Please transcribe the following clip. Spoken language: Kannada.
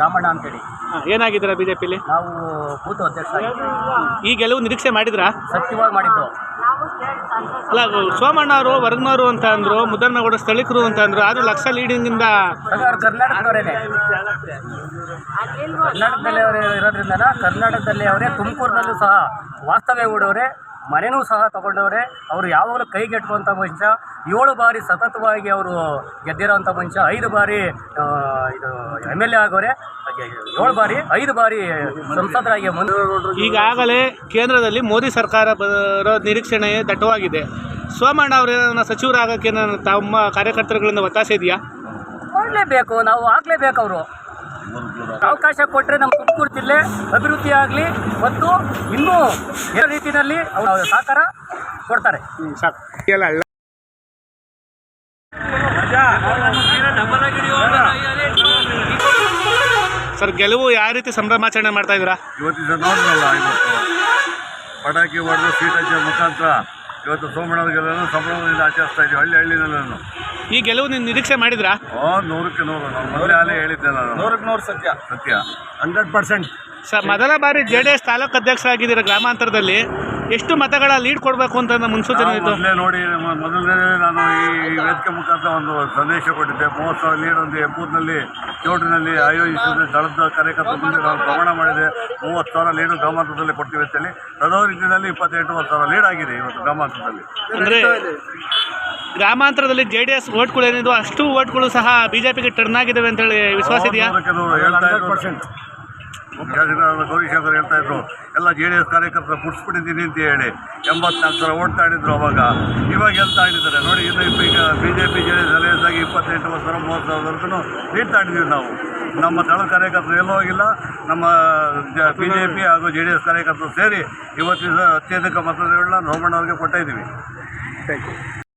ರಾಮಣ್ಣ ಅಂತೇಳಿ. ಏನಾಗಿದ್ದೀರಾ ಬಿಜೆಪಿಲಿ? ನಾವು ಬೂತ್ ಅಧ್ಯಕ್ಷ ಆಗಿದ್ದೀವಿ. ಈ ಗೆಲುವು ನಿರೀಕ್ಷೆ ಮಾಡಿದ್ರಾ? ಸತ್ಯವಾಗಿ ಮಾಡಿದ್ದು. ಅಲ್ಲ, ಸೋಮಣ್ಣ ಅವರು ವರ್ಗನವರು ಅಂತ ಅಂದ್ರು, ಮುದ್ದಣ್ಣಗೌಡ ಸ್ಥಳೀಕರು ಅಂತ ಅಂದ್ರು. ಆದ್ರೂ ಲಕ್ಷ ಲೀಡಿಂಗಿಂದ ಕರ್ನಾಟಕದವರೇನೆ, ಕರ್ನಾಟಕದಲ್ಲಿ ಅವರು ಇರೋದ್ರಿಂದ ಕರ್ನಾಟಕದಲ್ಲಿ ಅವರೇ, ತುಮಕೂರಿನಲ್ಲೂ ಸಹ ವಾಸ್ತವ್ಯ ಹೂಡವ್ರೆ, ಮನೆಯೂ ಸಹ ತಗೊಂಡವ್ರೆ. ಅವರು ಯಾವಾಗಲೂ ಕೈಗೆಟ್ಟುವಂಥ ಮನುಷ್ಯ. 7 ಬಾರಿ ಸತತವಾಗಿ ಅವರು ಗೆದ್ದಿರೋಂಥ ಮನುಷ್ಯ. 5 ಬಾರಿ ಇದು MLA ಆಗೋರೆ, 7 ಬಾರಿ 5 ಬಾರಿ ಸಂಸದರಾಗಿ ಈಗಾಗಲೇ ಕೇಂದ್ರದಲ್ಲಿ ಮೋದಿ ಸರ್ಕಾರ ಬರೋ ನಿರೀಕ್ಷಣೆ ದಟ್ಟವಾಗಿದೆ. ಸೋಮಣ್ಣ ಅವರ ಸಚಿವರಾಗಕ್ಕೆ ತಮ್ಮ ಕಾರ್ಯಕರ್ತರುಗಳಿಂದ ಒತ್ತಾಸೆ ಇದೆಯಾ? ಮಾಡಲೇಬೇಕು, ನಾವು ಆಗಲೇಬೇಕು. ಅವರು ಅವಕಾಶ ಕೊಟ್ಟರೆ ನಮ್ಮ ತುಮಕೂರು ಜಿಲ್ಲೆ ಅಭಿವೃದ್ಧಿ ಆಗಲಿ ಮತ್ತು ಇನ್ನೂ ಎಲ್ಲ ರೀತಿಯಲ್ಲಿ ಅವರು ಸಹಕಾರ ಕೊಡ್ತಾರೆ. ಸರ್, ಗೆಲುವು ಯಾವ ರೀತಿ ಸಂಭ್ರಮಾಚರಣೆ ಮಾಡ್ತಾ ಇದ್ದೀರಾ? ಇವತ್ತಿನ ನೋಡಿದ್ರಲ್ಲ, ಇವತ್ತು ಪಟಾಕಿ ಹೊಡೆದು ಸೀಟ್ ಹಚ್ಚೋ ಮುಖಾಂತರ ಇವತ್ತು ಸೋಮಣ್ಣವ್ರಿಗೆಲ್ಲರೂ ಸಂಭ್ರಮದಿಂದ ಆಚರಿಸ್ತಾ ಇದ್ದೀವಿ. ಹಳ್ಳಿನಲ್ಲೂ ಈ ಗೆಲುವು ನೀವು ನಿರೀಕ್ಷೆ ಮಾಡಿದ್ರಾ? 100ಕ್ಕೆ 100. ನಾನು ಮೊದಲೇ ಹೇಳಿದ್ದೆ, ನಾನು 100ಕ್ಕೆ 100 ಸತ್ಯ 100%. ಸರ್, ಮೊದಲ ಬಾರಿ JDS ತಾಲೂಕು ಅಧ್ಯಕ್ಷರಾಗಿದ್ದೀರಾ. ಗ್ರಾಮಾಂತರದಲ್ಲಿ ಎಷ್ಟು ಮತಗಳ ಲೀಡ್ ಕೊಡಬೇಕು ಅಂತ ಮುನ್ಸೂಚನೆ ಇತ್ತು? ಮೊದಲೇ ನೋಡಿ, ಮೊದಲನೇ ನಾನು ಈ ವೇದಿಕೆ ಮುಖಾಂತರ ಒಂದು ಸಂದೇಶ ಕೊಟ್ಟಿದ್ದೆ. 30,000 ಲೀಡ್ ಒಂದು ಎಪ್ಪೂರಿನಲ್ಲಿ ಚೌಟ್ರಿನಲ್ಲಿ ಆಯೋಜಿಸಿದ ದಳದ ಕಾರ್ಯಕರ್ತರ ಮುಂದೆ ನಾನು ಪ್ರಮಾಣ ಮಾಡಿದೆ. 30,000 ಲೀಡು ಗ್ರಾಮಾಂತರದಲ್ಲಿ ಕೊಡ್ತೀವಿ ಅಂತೇಳಿ. ತದೋ ರೀತಿಯಲ್ಲಿ 28,000 ಲೀಡ್ ಆಗಿದೆ ಇವತ್ತು ಗ್ರಾಮಾಂತರದಲ್ಲಿ. ಅಂದರೆ ಗ್ರಾಮಾಂತರದಲ್ಲಿ JDS ಓಟ್ಗಳು ಏನಿದೆ ಅಷ್ಟು ಓಟ್ಗಳು ಸಹ ಬಿಜೆಪಿಗೆ ಟರ್ನ್ ಆಗಿದ್ದಾವೆ ಅಂತೇಳಿ ವಿಶ್ವಾಸ ಇದೆಯಾ? ಗೌರೀಶಂಕರ್ ಹೇಳ್ತಾ ಇದ್ರು, ಎಲ್ಲ JDS ಕಾರ್ಯಕರ್ತರ ಪುಡ್ಸ್ಬಿಟ್ಟಿದ್ದೀನಿ ಅಂತ ಹೇಳಿ 84,000 ಓಟ್ ತಾಡಿದ್ರು ಅವಾಗ. ಇವಾಗ ಎಲ್ಲ ತಾಡಿದ್ದಾರೆ ನೋಡಿ. ಈಗ BJP JDS ಅಲಯನ್ಸ್ ಆಗಿ 28,000 30,000 ಲೀಡ್ ತಾಡಿದ್ದೀವಿ ನಾವು. ನಮ್ಮ ದಳದ ಕಾರ್ಯಕರ್ತರು ಎಲ್ಲೂ ಹೋಗಿಲ್ಲ. ನಮ್ಮ BJP ಹಾಗೂ JDS ಕಾರ್ಯಕರ್ತರು ಸೇರಿ ಇವತ್ತಿನ ಅತ್ಯಧಿಕ ಮತಗಳನ್ನ ಸೋಮಣ್ಣವ್ರಿಗೆ ಕೊಡ್ತಾ ಇದ್ದೀವಿ. Thank you.